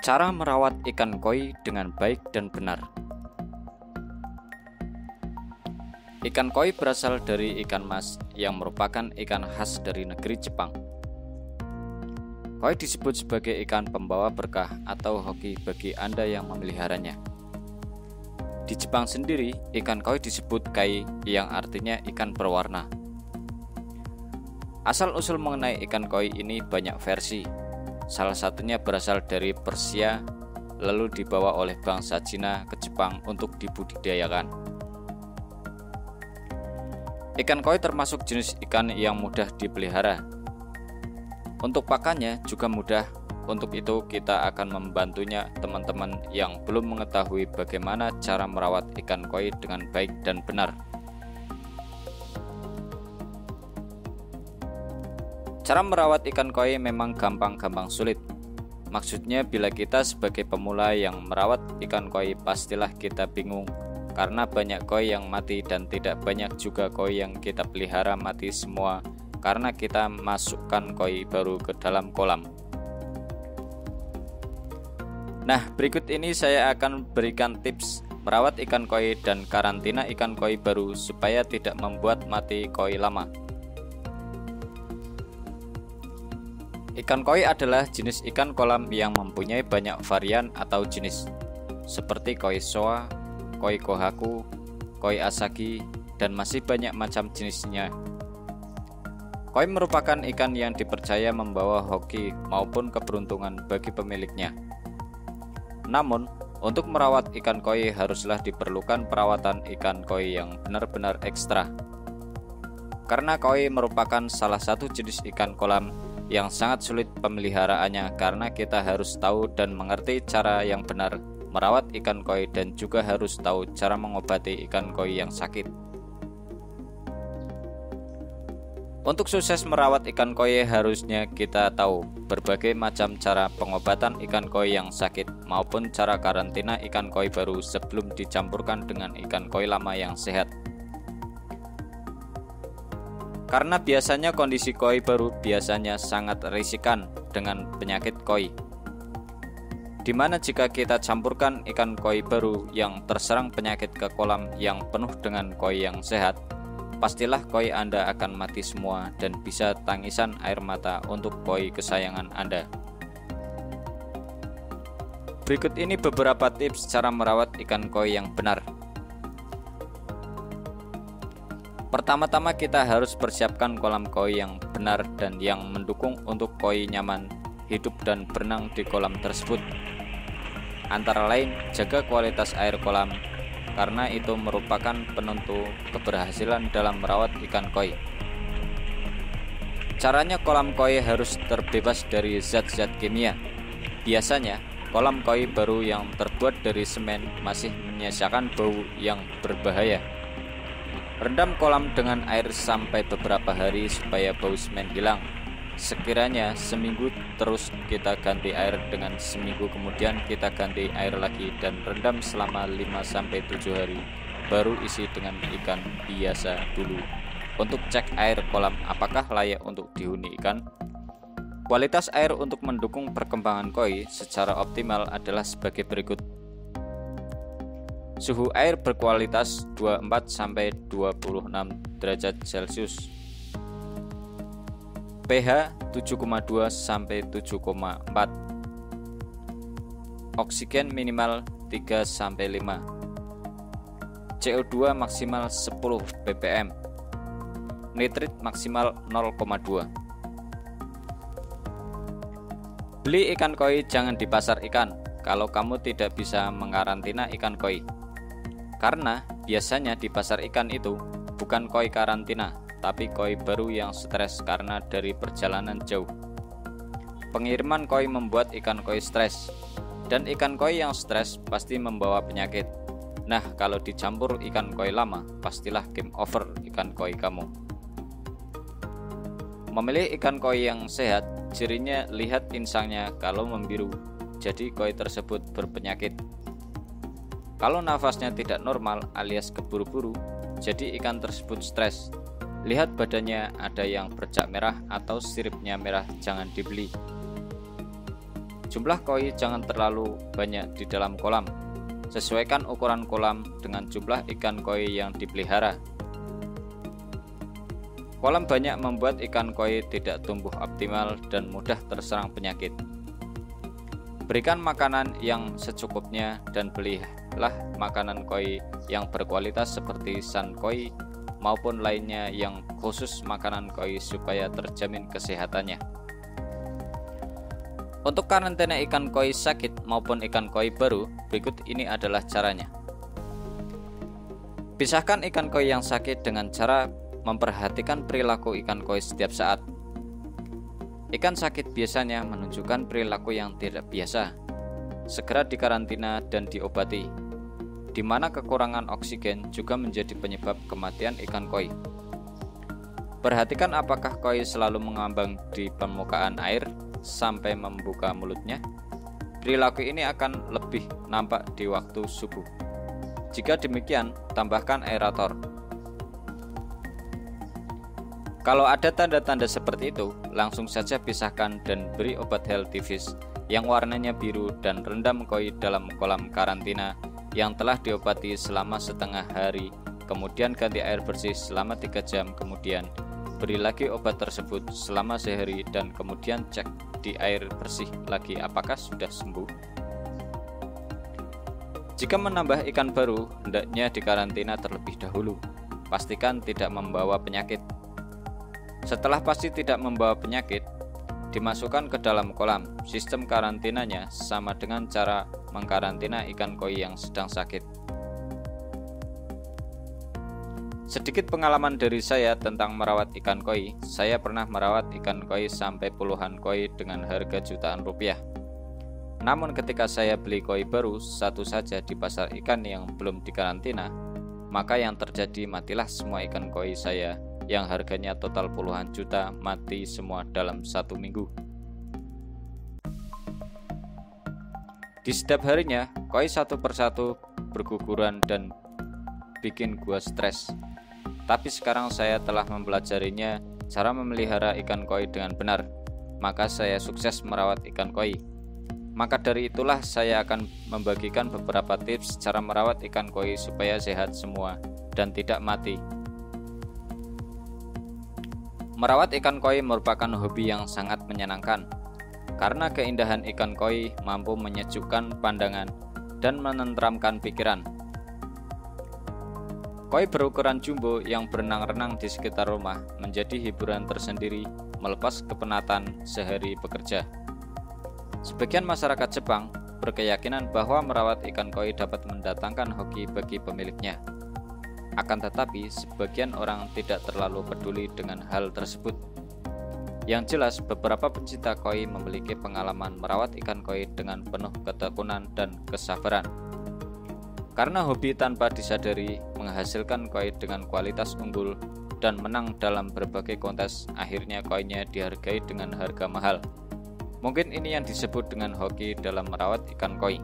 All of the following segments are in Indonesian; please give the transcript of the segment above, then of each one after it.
Cara merawat ikan koi dengan baik dan benar. Ikan koi berasal dari ikan mas yang merupakan ikan khas dari negeri Jepang. Koi disebut sebagai ikan pembawa berkah atau hoki bagi Anda yang memeliharanya. Di Jepang sendiri, ikan koi disebut kai yang artinya ikan berwarna. Asal-usul mengenai ikan koi ini banyak versi. Salah satunya berasal dari Persia, lalu dibawa oleh bangsa Cina ke Jepang untuk dibudidayakan. Ikan koi termasuk jenis ikan yang mudah dipelihara. Untuk pakannya juga mudah, untuk itu kita akan membantunya teman-teman yang belum mengetahui bagaimana cara merawat ikan koi dengan baik dan benar. Cara merawat ikan koi memang gampang-gampang sulit. Maksudnya bila kita sebagai pemula yang merawat ikan koi pastilah kita bingung karena banyak koi yang mati dan tidak banyak juga koi yang kita pelihara mati semua karena kita masukkan koi baru ke dalam kolam. Nah, berikut ini saya akan berikan tips merawat ikan koi dan karantina ikan koi baru supaya tidak membuat mati koi lama. Ikan koi adalah jenis ikan kolam yang mempunyai banyak varian atau jenis, seperti koi soa, koi kohaku, koi asagi, dan masih banyak macam jenisnya. Koi merupakan ikan yang dipercaya membawa hoki maupun keberuntungan bagi pemiliknya. Namun, untuk merawat ikan koi haruslah diperlukan perawatan ikan koi yang benar-benar ekstra. Karena koi merupakan salah satu jenis ikan kolam yang sangat sulit pemeliharaannya karena kita harus tahu dan mengerti cara yang benar merawat ikan koi dan juga harus tahu cara mengobati ikan koi yang sakit. Untuk sukses merawat ikan koi harusnya kita tahu berbagai macam cara pengobatan ikan koi yang sakit maupun cara karantina ikan koi baru sebelum dicampurkan dengan ikan koi lama yang sehat. Karena biasanya kondisi koi baru biasanya sangat riskan dengan penyakit koi. Dimana jika kita campurkan ikan koi baru yang terserang penyakit ke kolam yang penuh dengan koi yang sehat, pastilah koi Anda akan mati semua dan bisa tangisan air mata untuk koi kesayangan Anda. Berikut ini beberapa tips cara merawat ikan koi yang benar. Pertama-tama kita harus persiapkan kolam koi yang benar dan yang mendukung untuk koi nyaman hidup dan berenang di kolam tersebut. Antara lain, jaga kualitas air kolam karena itu merupakan penentu keberhasilan dalam merawat ikan koi. Caranya kolam koi harus terbebas dari zat-zat kimia. Biasanya, kolam koi baru yang terbuat dari semen masih menyisakan bau yang berbahaya. Rendam kolam dengan air sampai beberapa hari supaya bau semen hilang. Sekiranya seminggu terus kita ganti air dengan seminggu kemudian kita ganti air lagi dan rendam selama 5-7 hari. Baru isi dengan ikan biasa dulu. Untuk cek air kolam apakah layak untuk dihuni ikan. Kualitas air untuk mendukung perkembangan koi secara optimal adalah sebagai berikut. Suhu air berkualitas 24-26 derajat Celcius. pH 7,2-7,4. Oksigen minimal 3-5. CO2 maksimal 10 ppm. Nitrit maksimal 0,2. Beli ikan koi jangan di pasar ikan kalau kamu tidak bisa mengarantina ikan koi. Karena biasanya di pasar ikan itu bukan koi karantina, tapi koi baru yang stres karena dari perjalanan jauh. Pengiriman koi membuat ikan koi stres, dan ikan koi yang stres pasti membawa penyakit. Nah, kalau dicampur ikan koi lama, pastilah game over ikan koi kamu. Memilih ikan koi yang sehat, cirinya lihat insangnya kalau membiru, jadi koi tersebut berpenyakit. Kalau nafasnya tidak normal alias keburu-buru, jadi ikan tersebut stres. Lihat badannya ada yang bercak merah atau siripnya merah, jangan dibeli. Jumlah koi jangan terlalu banyak di dalam kolam. Sesuaikan ukuran kolam dengan jumlah ikan koi yang dipelihara. Kolam banyak membuat ikan koi tidak tumbuh optimal dan mudah terserang penyakit. Berikan makanan yang secukupnya dan belilah makanan koi yang berkualitas seperti san koi maupun lainnya yang khusus makanan koi supaya terjamin kesehatannya. Untuk karantina ikan koi sakit maupun ikan koi baru, berikut ini adalah caranya. Pisahkan ikan koi yang sakit dengan cara memperhatikan perilaku ikan koi setiap saat. Ikan sakit biasanya menunjukkan perilaku yang tidak biasa. Segera dikarantina dan diobati, di mana kekurangan oksigen juga menjadi penyebab kematian ikan koi. Perhatikan apakah koi selalu mengambang di permukaan air sampai membuka mulutnya. Perilaku ini akan lebih nampak di waktu subuh. Jika demikian, tambahkan aerator. Kalau ada tanda-tanda seperti itu, langsung saja pisahkan dan beri obat healthy fish yang warnanya biru dan rendam koi dalam kolam karantina yang telah diobati selama setengah hari. Kemudian ganti air bersih selama 3 jam kemudian. Beri lagi obat tersebut selama sehari dan kemudian cek di air bersih lagi apakah sudah sembuh. Jika menambah ikan baru, hendaknya dikarantina terlebih dahulu. Pastikan tidak membawa penyakit. Setelah pasti tidak membawa penyakit, dimasukkan ke dalam kolam. Sistem karantinanya sama dengan cara mengkarantina ikan koi yang sedang sakit. Sedikit pengalaman dari saya tentang merawat ikan koi. Saya pernah merawat ikan koi sampai puluhan koi dengan harga jutaan rupiah. Namun ketika saya beli koi baru satu saja di pasar ikan yang belum dikarantina, maka yang terjadi matilah semua ikan koi saya yang harganya total puluhan juta, mati semua dalam 1 minggu. Di setiap harinya, koi satu persatu berguguran dan bikin gua stres. Tapi sekarang saya telah mempelajarinya cara memelihara ikan koi dengan benar, maka saya sukses merawat ikan koi. Maka dari itulah saya akan membagikan beberapa tips cara merawat ikan koi supaya sehat semua dan tidak mati. Merawat ikan koi merupakan hobi yang sangat menyenangkan, karena keindahan ikan koi mampu menyejukkan pandangan dan menenteramkan pikiran. Koi berukuran jumbo yang berenang-renang di sekitar rumah menjadi hiburan tersendiri melepas kepenatan sehari bekerja. Sebagian masyarakat Jepang berkeyakinan bahwa merawat ikan koi dapat mendatangkan hoki bagi pemiliknya. Akan tetapi, sebagian orang tidak terlalu peduli dengan hal tersebut. Yang jelas, beberapa pencinta koi memiliki pengalaman merawat ikan koi dengan penuh ketekunan dan kesabaran. Karena hobi tanpa disadari menghasilkan koi dengan kualitas unggul dan menang dalam berbagai kontes, akhirnya koinya dihargai dengan harga mahal. Mungkin ini yang disebut dengan hoki dalam merawat ikan koi.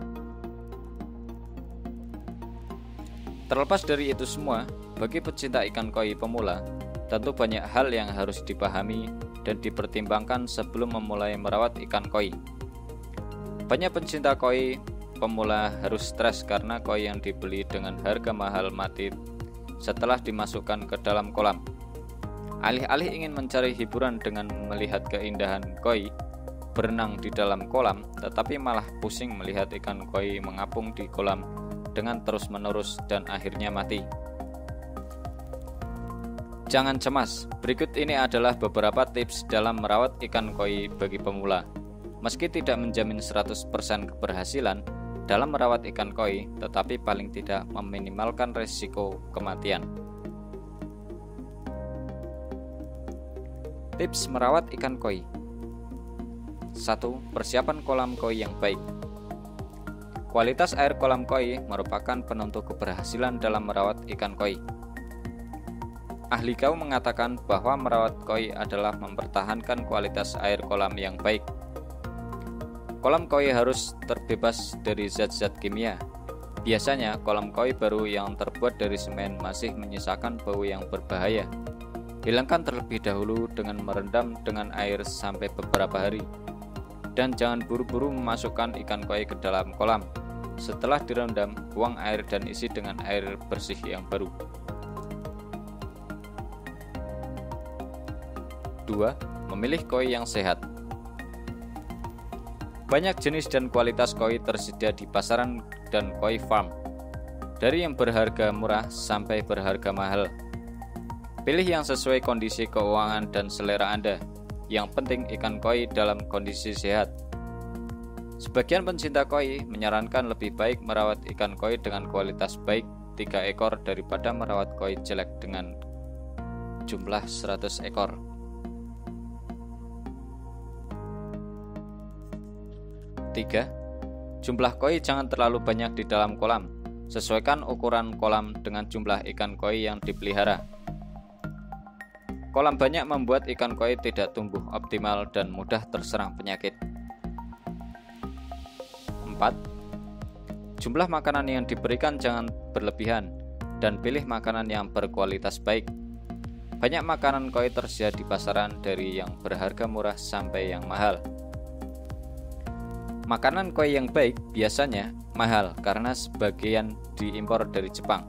Terlepas dari itu semua, bagi pecinta ikan koi pemula, tentu banyak hal yang harus dipahami dan dipertimbangkan sebelum memulai merawat ikan koi. Banyak pencinta koi pemula harus stres karena koi yang dibeli dengan harga mahal mati setelah dimasukkan ke dalam kolam. Alih-alih ingin mencari hiburan dengan melihat keindahan koi berenang di dalam kolam, tetapi malah pusing melihat ikan koi mengapung di kolam dengan terus-menerus dan akhirnya mati. Jangan cemas, berikut ini adalah beberapa tips dalam merawat ikan koi bagi pemula. Meski tidak menjamin 100% keberhasilan dalam merawat ikan koi, tetapi paling tidak meminimalkan risiko kematian. Tips merawat ikan koi. 1. Persiapan kolam koi yang baik. Kualitas air kolam koi merupakan penentu keberhasilan dalam merawat ikan koi. Ahli kau mengatakan bahwa merawat koi adalah mempertahankan kualitas air kolam yang baik. Kolam koi harus terbebas dari zat-zat kimia. Biasanya kolam koi baru yang terbuat dari semen masih menyisakan bau yang berbahaya. Hilangkan terlebih dahulu dengan merendam dengan air sampai beberapa hari. Dan jangan buru-buru memasukkan ikan koi ke dalam kolam. Setelah direndam, buang air dan isi dengan air bersih yang baru. 2. Memilih koi yang sehat. Banyak jenis dan kualitas koi tersedia di pasaran dan koi farm, dari yang berharga murah sampai berharga mahal. Pilih yang sesuai kondisi keuangan dan selera Anda. Yang penting ikan koi dalam kondisi sehat. Sebagian pencinta koi menyarankan lebih baik merawat ikan koi dengan kualitas baik 3 ekor daripada merawat koi jelek dengan jumlah 100 ekor. 3. Jumlah koi jangan terlalu banyak di dalam kolam. Sesuaikan ukuran kolam dengan jumlah ikan koi yang dipelihara. Kolam banyak membuat ikan koi tidak tumbuh optimal dan mudah terserang penyakit. 4. Jumlah makanan yang diberikan jangan berlebihan dan pilih makanan yang berkualitas baik. Banyak makanan koi tersedia di pasaran dari yang berharga murah sampai yang mahal. Makanan koi yang baik biasanya mahal karena sebagian diimpor dari Jepang.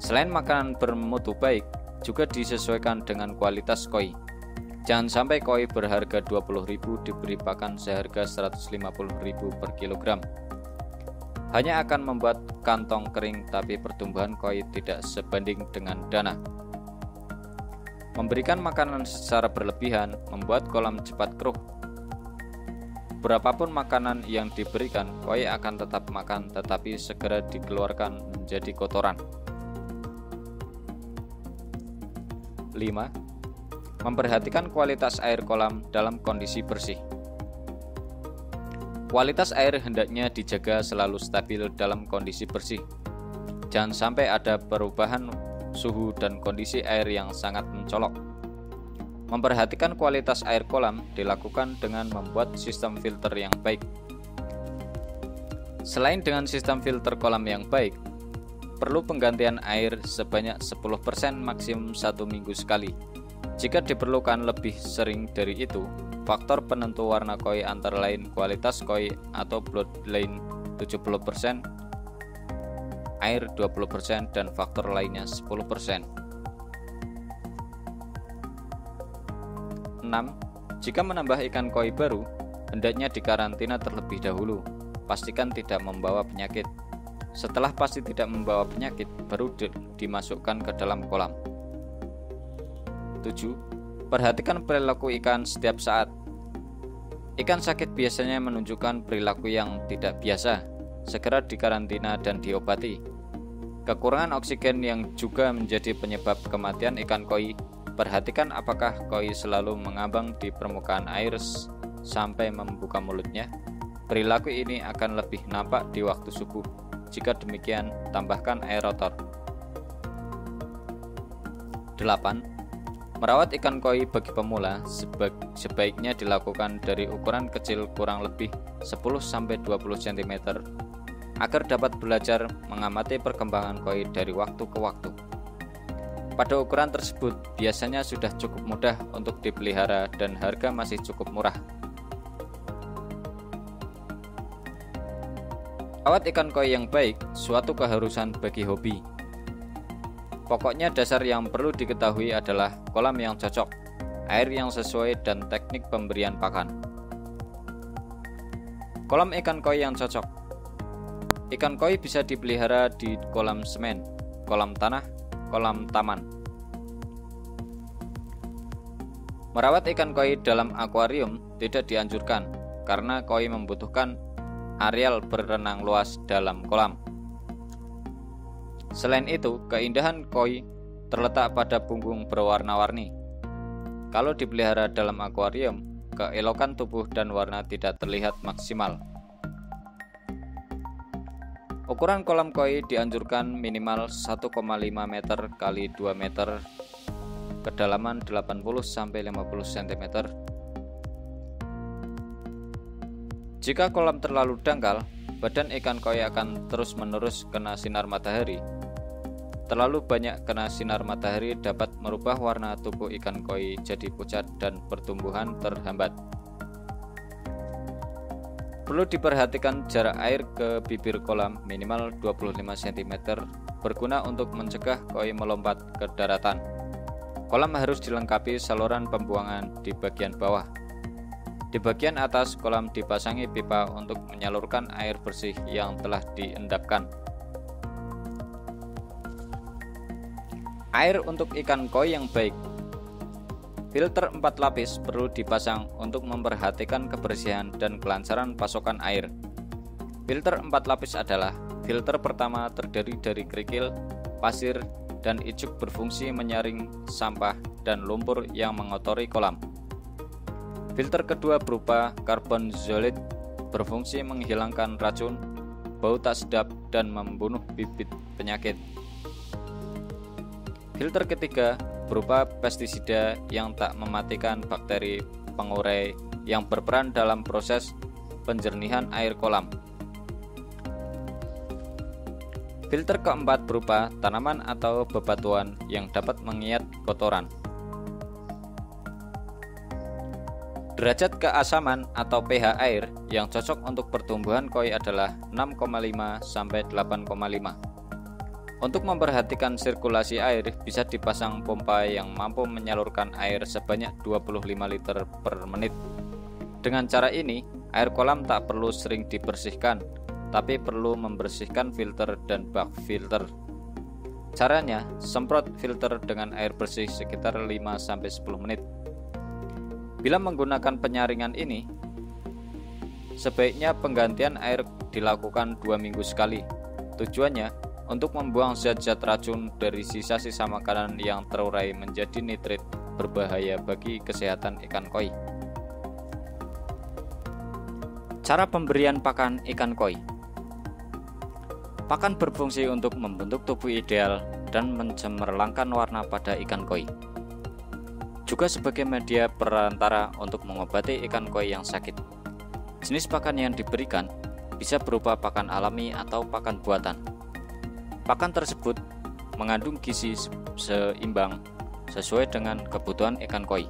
Selain makanan bermutu baik, juga disesuaikan dengan kualitas koi. Jangan sampai koi berharga 20.000 diberi pakan seharga 150.000 per kilogram. Hanya akan membuat kantong kering tapi pertumbuhan koi tidak sebanding dengan dana. Memberikan makanan secara berlebihan membuat kolam cepat keruh. Berapapun makanan yang diberikan, koi akan tetap makan tetapi segera dikeluarkan menjadi kotoran. 5. Memperhatikan kualitas air kolam dalam kondisi bersih. Kualitas air hendaknya dijaga selalu stabil dalam kondisi bersih. Jangan sampai ada perubahan suhu dan kondisi air yang sangat mencolok. Memperhatikan kualitas air kolam dilakukan dengan membuat sistem filter yang baik. Selain dengan sistem filter kolam yang baik, perlu penggantian air sebanyak 10% maksimum 1 minggu sekali. Jika diperlukan lebih sering dari itu, faktor penentu warna koi antara lain kualitas koi atau bloodline 70%, air 20% dan faktor lainnya 10%. 6. Jika menambah ikan koi baru, hendaknya dikarantina terlebih dahulu. Pastikan tidak membawa penyakit. Setelah pasti tidak membawa penyakit, baru dimasukkan ke dalam kolam. 7. Perhatikan perilaku ikan setiap saat. Ikan sakit biasanya menunjukkan perilaku yang tidak biasa. Segera dikarantina dan diobati. Kekurangan oksigen yang juga menjadi penyebab kematian ikan koi. Perhatikan apakah koi selalu mengambang di permukaan air sampai membuka mulutnya. Perilaku ini akan lebih nampak di waktu subuh. Jika demikian, tambahkan aerator. 8. Merawat ikan koi bagi pemula sebaiknya dilakukan dari ukuran kecil kurang lebih 10-20 cm agar dapat belajar mengamati perkembangan koi dari waktu ke waktu. Pada ukuran tersebut biasanya sudah cukup mudah untuk dipelihara dan harga masih cukup murah. Rawat ikan koi yang baik suatu keharusan bagi hobi. Pokoknya dasar yang perlu diketahui adalah kolam yang cocok, air yang sesuai dan teknik pemberian pakan. Kolam ikan koi yang cocok. Ikan koi bisa dipelihara di kolam semen, kolam tanah, kolam taman. Merawat ikan koi dalam akuarium tidak dianjurkan karena koi membutuhkan areal berenang luas dalam kolam. Selain itu, keindahan koi terletak pada punggung berwarna-warni. Kalau dipelihara dalam akuarium, keelokan tubuh dan warna tidak terlihat maksimal. Ukuran kolam koi dianjurkan minimal 1,5 meter x 2 meter, kedalaman 80-50 cm. Jika kolam terlalu dangkal, badan ikan koi akan terus-menerus kena sinar matahari. Terlalu banyak kena sinar matahari dapat merubah warna tubuh ikan koi jadi pucat dan pertumbuhan terhambat. Perlu diperhatikan jarak air ke bibir kolam minimal 25 cm berguna untuk mencegah koi melompat ke daratan. Kolam harus dilengkapi saluran pembuangan di bagian bawah. Di bagian atas kolam dipasangi pipa untuk menyalurkan air bersih yang telah diendapkan. Air untuk ikan koi yang baik. Filter 4 lapis perlu dipasang untuk memperhatikan kebersihan dan kelancaran pasokan air. Filter 4 lapis adalah filter pertama terdiri dari kerikil, pasir, dan icuk berfungsi menyaring sampah dan lumpur yang mengotori kolam. Filter kedua berupa karbon zolit berfungsi menghilangkan racun, bau tak sedap, dan membunuh bibit penyakit. Filter ketiga berupa pestisida yang tak mematikan bakteri pengurai yang berperan dalam proses penjernihan air kolam. Filter keempat berupa tanaman atau bebatuan yang dapat mengiat kotoran. Derajat keasaman atau pH air yang cocok untuk pertumbuhan koi adalah 6,5 sampai 8,5. Untuk memperhatikan sirkulasi air, bisa dipasang pompa yang mampu menyalurkan air sebanyak 25 liter per menit. Dengan cara ini, air kolam tak perlu sering dibersihkan, tapi perlu membersihkan filter dan bak filter. Caranya, semprot filter dengan air bersih sekitar 5-10 menit. Bila menggunakan penyaringan ini, sebaiknya penggantian air dilakukan 2 minggu sekali. Tujuannya untuk membuang zat-zat racun dari sisa-sisa makanan yang terurai menjadi nitrit berbahaya bagi kesehatan ikan koi. Cara pemberian pakan ikan koi. Pakan berfungsi untuk membentuk tubuh ideal dan mencemerlangkan warna pada ikan koi. Juga sebagai media perantara untuk mengobati ikan koi yang sakit. Jenis pakan yang diberikan bisa berupa pakan alami atau pakan buatan. Pakan tersebut mengandung gizi seimbang sesuai dengan kebutuhan ikan koi.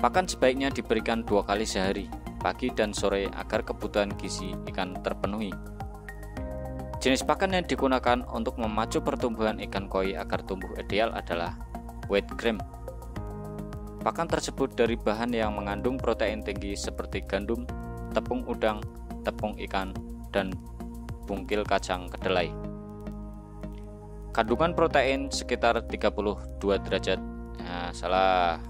Pakan sebaiknya diberikan 2 kali sehari, pagi dan sore, agar kebutuhan gizi ikan terpenuhi. Jenis pakan yang digunakan untuk memacu pertumbuhan ikan koi agar tumbuh ideal adalah white cream. Pakan tersebut dari bahan yang mengandung protein tinggi seperti gandum, tepung udang, tepung ikan, dan bungkil kacang kedelai. Kandungan protein sekitar 32 derajat. Salah.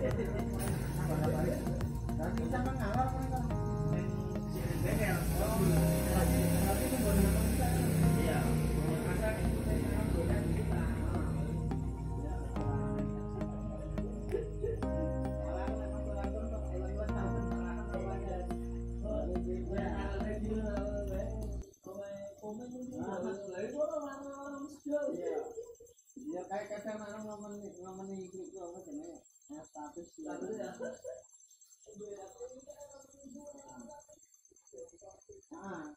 Ya kayak kadang orang ngomongin itu apa jenenge status ya. Ah.